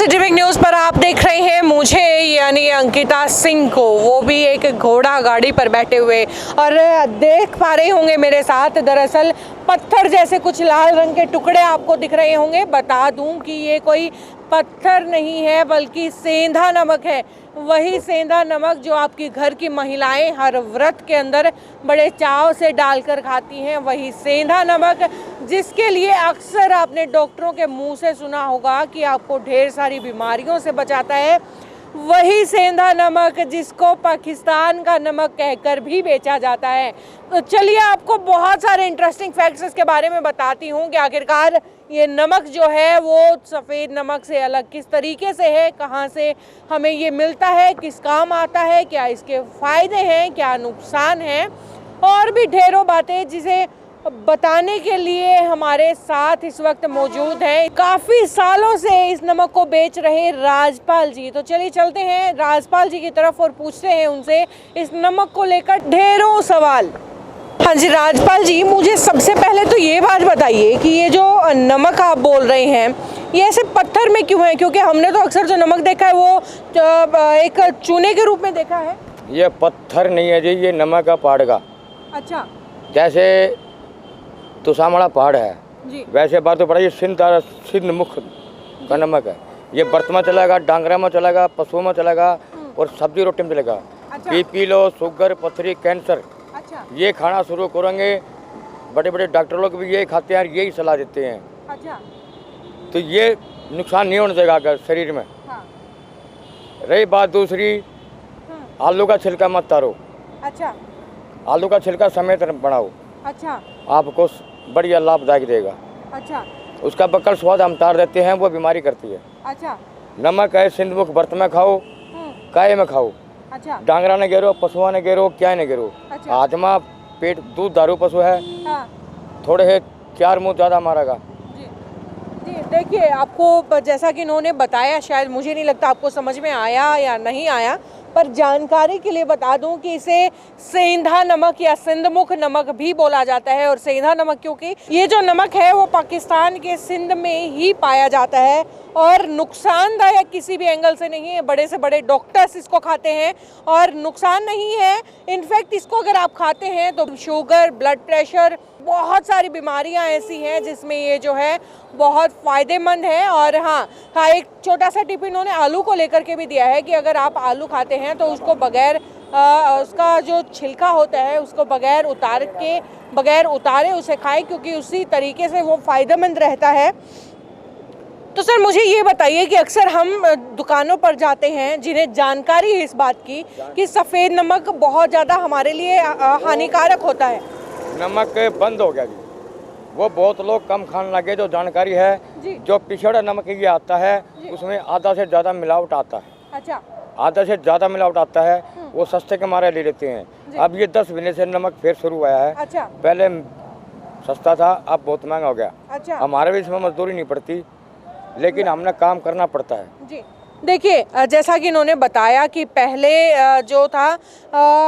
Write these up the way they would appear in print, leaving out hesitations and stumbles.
City week news पर आप देख रहे हैं मुझे यानी अंकिता सिंह को, वो भी एक घोड़ा गाड़ी पर बैठे हुए, और देख पा रहे होंगे मेरे साथ दरअसल पत्थर जैसे कुछ लाल रंग के टुकड़े आपको दिख रहे होंगे। बता दूं कि ये कोई पत्थर नहीं है बल्कि सेंधा नमक है। वही सेंधा नमक जो आपकी घर की महिलाएं हर व्रत के अंदर बड़े चाव से डालकर खाती हैं, वही सेंधा नमक जिसके लिए अक्सर आपने डॉक्टरों के मुंह से सुना होगा कि आपको ढेर सारी बीमारियों से बचाता है। वही सेंधा नमक जिसको पाकिस्तान का नमक कहकर भी बेचा जाता है। तो चलिए आपको बहुत सारे इंटरेस्टिंग फैक्ट्स इसके बारे में बताती हूँ कि आखिरकार ये नमक जो है वो सफ़ेद नमक से अलग किस तरीके से है, कहाँ से हमें ये मिलता है, किस काम आता है, क्या इसके फ़ायदे हैं, क्या नुकसान हैं, और भी ढेरों बातें जिसे बताने के लिए हमारे साथ इस वक्त मौजूद हैं काफ़ी सालों से इस नमक को बेच रहे राजपाल जी। तो चलिए चलते हैं राजपाल जी की तरफ और पूछते हैं उनसे इस नमक को लेकर ढेरों सवाल। हाँ जी राजपाल जी, मुझे सबसे पहले तो ये बात बताइए कि ये जो नमक आप बोल रहे हैं ये ऐसे पत्थर में क्यों है? क्योंकि हमने तो अक्सर जो नमक देखा है वो एक चूने के रूप में देखा है। ये पत्थर नहीं है जी, ये नमक का पहाड़ का। अच्छा। जैसे तुसामड़ा पहाड़ है जी। वैसे बात तो पड़ा, ये सिंध मुख का नमक है। ये बर्त में चलेगा, डांगरा में चलेगा, पशुओं में चलेगा और सब्जी रोटी में चलेगा। अच्छा। बीपी लो, शुगर, पथरी, कैंसर, अच्छा। ये खाना शुरू करेंगे। बड़े बड़े डॉक्टर लोग भी यही खाते हैं, यही सलाह देते हैं। अच्छा। तो ये नुकसान नहीं होने देगा अगर शरीर में। हाँ। रही बात दूसरी, आलू का छिलका मत तारो। अच्छा। आलू का छिलका समेत बनाओ। अच्छा। आपको बढ़िया लाभदायक देगा। अच्छा। उसका बकल स्वाद हम तार देते हैं, वो बीमारी करती है। अच्छा। नमक है सिंध मुख, बर्त में खाओ, काय में खाओ। अच्छा। डांगरा ने गेरो, पशुआ ने गेरो, क्या ने गेरो। अच्छा। आजमा पेट दूध दारू पशु है। हाँ। थोड़े है 4 मुँह ज़्यादा मारेगा। जी जी, देखिए आपको जैसा कि इन्होंने बताया, शायद मुझे नहीं लगता आपको समझ में आया या नहीं आया, पर जानकारी के लिए बता दूं कि इसे सेंधा नमक या सिंधमुख नमक भी बोला जाता है। और सेंधा नमक क्योंकि ये जो नमक है वो पाकिस्तान के सिंध में ही पाया जाता है और नुकसानदायक किसी भी एंगल से नहीं है। बड़े से बड़े डॉक्टर्स इसको खाते हैं और नुकसान नहीं है। इनफैक्ट इसको अगर आप खाते हैं तो शुगर, ब्लड प्रेशर, बहुत सारी बीमारियां ऐसी हैं जिसमें ये जो है बहुत फ़ायदेमंद है। और हाँ, एक छोटा सा टिप इन्होंने आलू को लेकर के भी दिया है कि अगर आप आलू खाते हैं तो उसको बगैर उसका जो छिलका होता है उसको बगैर उतारे उसे खाएं, क्योंकि उसी तरीके से वो फ़ायदेमंद रहता है। तो सर मुझे ये बताइए कि अक्सर हम दुकानों पर जाते हैं जिन्हें जानकारी है इस बात की कि सफ़ेद नमक बहुत ज़्यादा हमारे लिए हानिकारक होता है। नमक बंद हो गया जी, वो बहुत लोग कम खाने लगे। जो जानकारी है जी। जो पिछड़ा नमक ये आता है उसमें आधा से ज़्यादा मिलावट आता है। अच्छा। आधा से ज़्यादा मिलावट आता है, वो सस्ते के मारे ले लेते हैं। अब ये 10 महीने से नमक फिर शुरू हुआ है। अच्छा। पहले सस्ता था, अब बहुत महंगा हो गया। अच्छा। हमारे भी इसमें मजदूरी नहीं पड़ती, लेकिन हमने काम करना पड़ता है। जी देखिए, जैसा कि इन्होंने बताया कि पहले जो था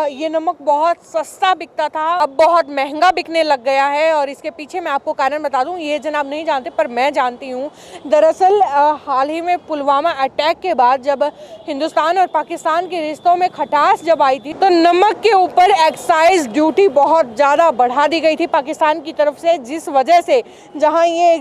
ये नमक बहुत सस्ता बिकता था, अब बहुत महंगा बिकने लग गया है। और इसके पीछे मैं आपको कारण बता दूं, ये जनाब नहीं जानते पर मैं जानती हूं। दरअसल हाल ही में पुलवामा अटैक के बाद जब हिंदुस्तान और पाकिस्तान के रिश्तों में खटास जब आई थी तो नमक के ऊपर एक्साइज ड्यूटी बहुत ज़्यादा बढ़ा दी गई थी पाकिस्तान की तरफ से, जिस वजह से जहाँ ये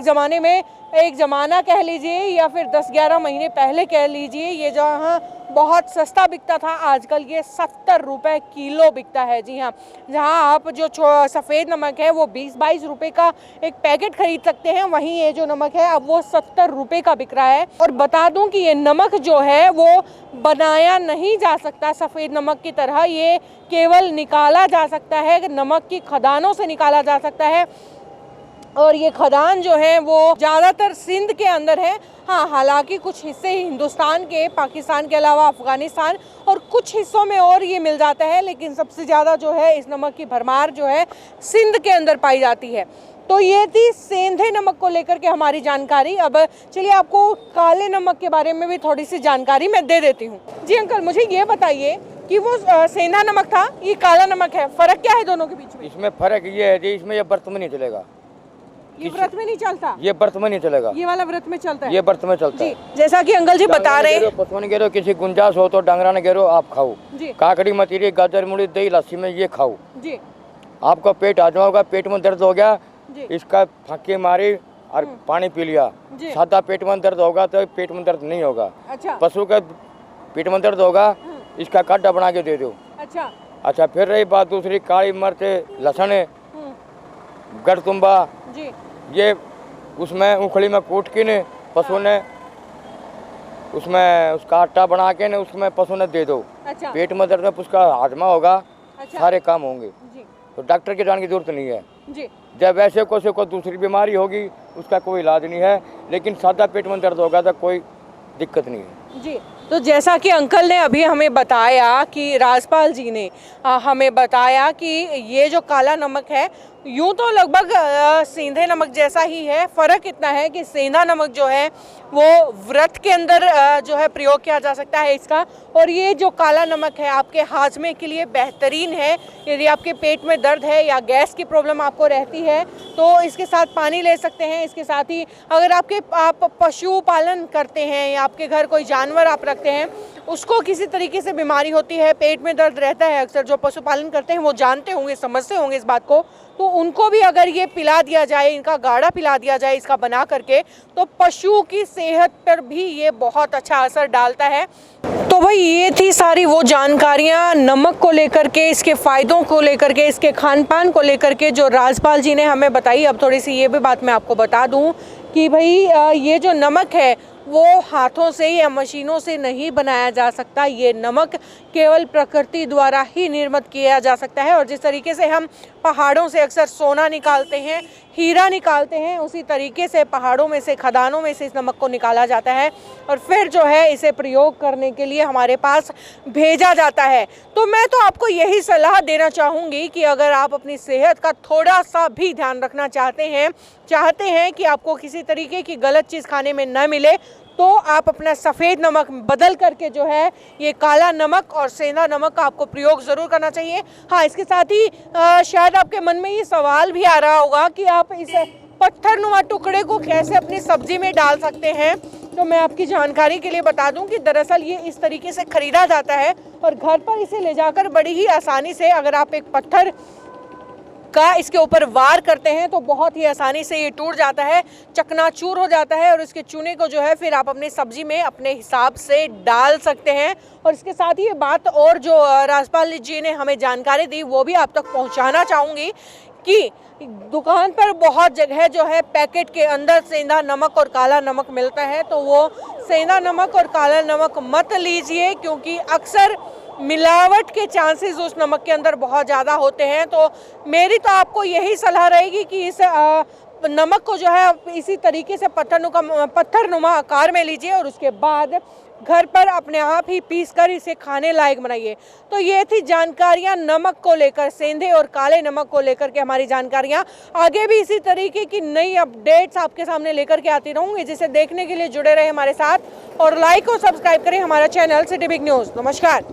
एक ज़माना कह लीजिए या फिर 10-11 महीने पहले कह लीजिए, ये जहाँ बहुत सस्ता बिकता था आजकल ये 70 रुपये किलो बिकता है। जी हाँ, जहाँ आप जो सफ़ेद नमक है वो 20-22 रुपये का एक पैकेट खरीद सकते हैं, वहीं ये जो नमक है अब वो 70 रुपये का बिक रहा है। और बता दूं कि ये नमक जो है वो बनाया नहीं जा सकता सफ़ेद नमक की तरह, ये केवल निकाला जा सकता है, नमक की खदानों से निकाला जा सकता है। और ये खदान जो है वो ज़्यादातर सिंध के अंदर है। हाँ, हालांकि कुछ हिस्से हिंदुस्तान के, पाकिस्तान के अलावा अफ़गानिस्तान और कुछ हिस्सों में और ये मिल जाता है, लेकिन सबसे ज़्यादा जो है इस नमक की भरमार जो है सिंध के अंदर पाई जाती है। तो ये थी सेंधे नमक को लेकर के हमारी जानकारी। अब चलिए आपको काले नमक के बारे में भी थोड़ी सी जानकारी मैं दे देती हूँ। जी अंकल, मुझे ये बताइए कि वो सेंधा नमक था, ये काला नमक है, फ़र्क क्या है दोनों के बीच में? इसमें फ़र्क ये है जी, इसमें ये बर्त में नहीं चलेगा। ये व्रत में नहीं चलता, ये व्रत में नहीं चलेगा, ये वाला व्रत में चलता है। ये व्रत में चलता जी, है। जैसा कि अंकल जी बता रहे हैं। पशुओं ने गिरो, किसी गुंजाइश हो तो डांगरा ने गिरो आप खाओ। जी काकड़ी मतीरी गाजर मूली दही लस्सी में ये खाओ। जी आपका पेट हजमा होगा, पेट में दर्द हो गया जी इसका फांकी मारी और पानी पी लिया। जी। सादा पेट में दर्द होगा तो पेट में दर्द नहीं होगा। अच्छा पशु का पेट में दर्द होगा इसका काढ़ा बना के दे दो। अच्छा अच्छा, फिर रही बात दूसरी, काली मिर्च लहसुन गड़तुम्बा जी ये उसमें उखली में कूट के ने पशु ने उसमें उसका आटा बना के ने उसमें पशु ने दे दो। अच्छा पेट में दर्द में उसका हाजमा होगा, अच्छा सारे काम होंगे। जी तो डॉक्टर के जाने की जरूरत नहीं है। जी जब वैसे कोई दूसरी बीमारी होगी उसका कोई इलाज नहीं है, लेकिन सादा पेट में दर्द होगा तो कोई दिक्कत नहीं है। जी, तो जैसा कि अंकल ने अभी हमें बताया कि राजपाल जी ने हमें बताया कि ये जो काला नमक है यूं तो लगभग सेंधा नमक जैसा ही है। फ़र्क इतना है कि सेंधा नमक जो है वो व्रत के अंदर जो है प्रयोग किया जा सकता है इसका, और ये जो काला नमक है आपके हाजमे के लिए बेहतरीन है। यदि आपके पेट में दर्द है या गैस की प्रॉब्लम आपको रहती है तो इसके साथ पानी ले सकते हैं। इसके साथ ही अगर आप पशु पालन करते हैं या आपके घर कोई जानवर आप रखते हैं, उसको किसी तरीके से बीमारी होती है, पेट में दर्द रहता है, अक्सर जो पशुपालन करते हैं वो जानते होंगे, समझते होंगे इस बात को, तो उनको भी अगर ये पिला दिया जाए, इनका गाढ़ा पिला दिया जाए इसका बना करके, तो पशु की सेहत पर भी ये बहुत अच्छा असर डालता है। तो भाई ये थी सारी वो जानकारियाँ नमक को लेकर के, इसके फ़ायदों को लेकर के, इसके खान पान को लेकर के जो राजपाल जी ने हमें बताई। अब थोड़ी सी ये भी बात मैं आपको बता दूं कि भाई ये जो नमक है वो हाथों से या मशीनों से नहीं बनाया जा सकता। ये नमक केवल प्रकृति द्वारा ही निर्मित किया जा सकता है। और जिस तरीके से हम पहाड़ों से अक्सर सोना निकालते हैं, हीरा निकालते हैं, उसी तरीके से पहाड़ों में से, खदानों में से इस नमक को निकाला जाता है और फिर जो है इसे प्रयोग करने के लिए हमारे पास भेजा जाता है। तो मैं तो आपको यही सलाह देना चाहूँगी कि अगर आप अपनी सेहत का थोड़ा सा भी ध्यान रखना चाहते हैं कि आपको किसी तरीके की गलत चीज़ खाने में न मिले, तो आप अपना सफ़ेद नमक बदल करके जो है ये काला नमक और सेंधा नमक का आपको प्रयोग ज़रूर करना चाहिए। हाँ, इसके साथ ही शायद आपके मन में ये सवाल भी आ रहा होगा कि आप इस पत्थरनुमा टुकड़े को कैसे अपनी सब्जी में डाल सकते हैं। तो मैं आपकी जानकारी के लिए बता दूं कि दरअसल ये इस तरीके से ख़रीदा जाता है और घर पर इसे ले जाकर बड़ी ही आसानी से, अगर आप एक पत्थर का इसके ऊपर वार करते हैं तो बहुत ही आसानी से ये टूट जाता है, चकनाचूर हो जाता है और इसके चूने को जो है फिर आप अपनी सब्जी में अपने हिसाब से डाल सकते हैं। और इसके साथ ही ये बात और जो राजपाल जी ने हमें जानकारी दी वो भी आप तक पहुंचाना चाहूँगी कि दुकान पर बहुत जगह जो है पैकेट के अंदर सेंधा नमक और काला नमक मिलता है, तो वो सेंधा नमक और काला नमक मत लीजिए, क्योंकि अक्सर मिलावट के चांसेस उस नमक के अंदर बहुत ज़्यादा होते हैं। तो मेरी तो आपको यही सलाह रहेगी कि इस नमक को जो है इसी तरीके से पत्थरनुमा आकार में लीजिए और उसके बाद घर पर अपने आप ही पीस कर इसे खाने लायक बनाइए। तो ये थी जानकारियाँ नमक को लेकर, सेंधे और काले नमक को लेकर के हमारी जानकारियाँ। आगे भी इसी तरीके की नई अपडेट्स आपके सामने लेकर के आती रहूँगी, जिसे देखने के लिए जुड़े रहे हमारे साथ और लाइक और सब्सक्राइब करें हमारा चैनल सिटी बिग न्यूज़। नमस्कार।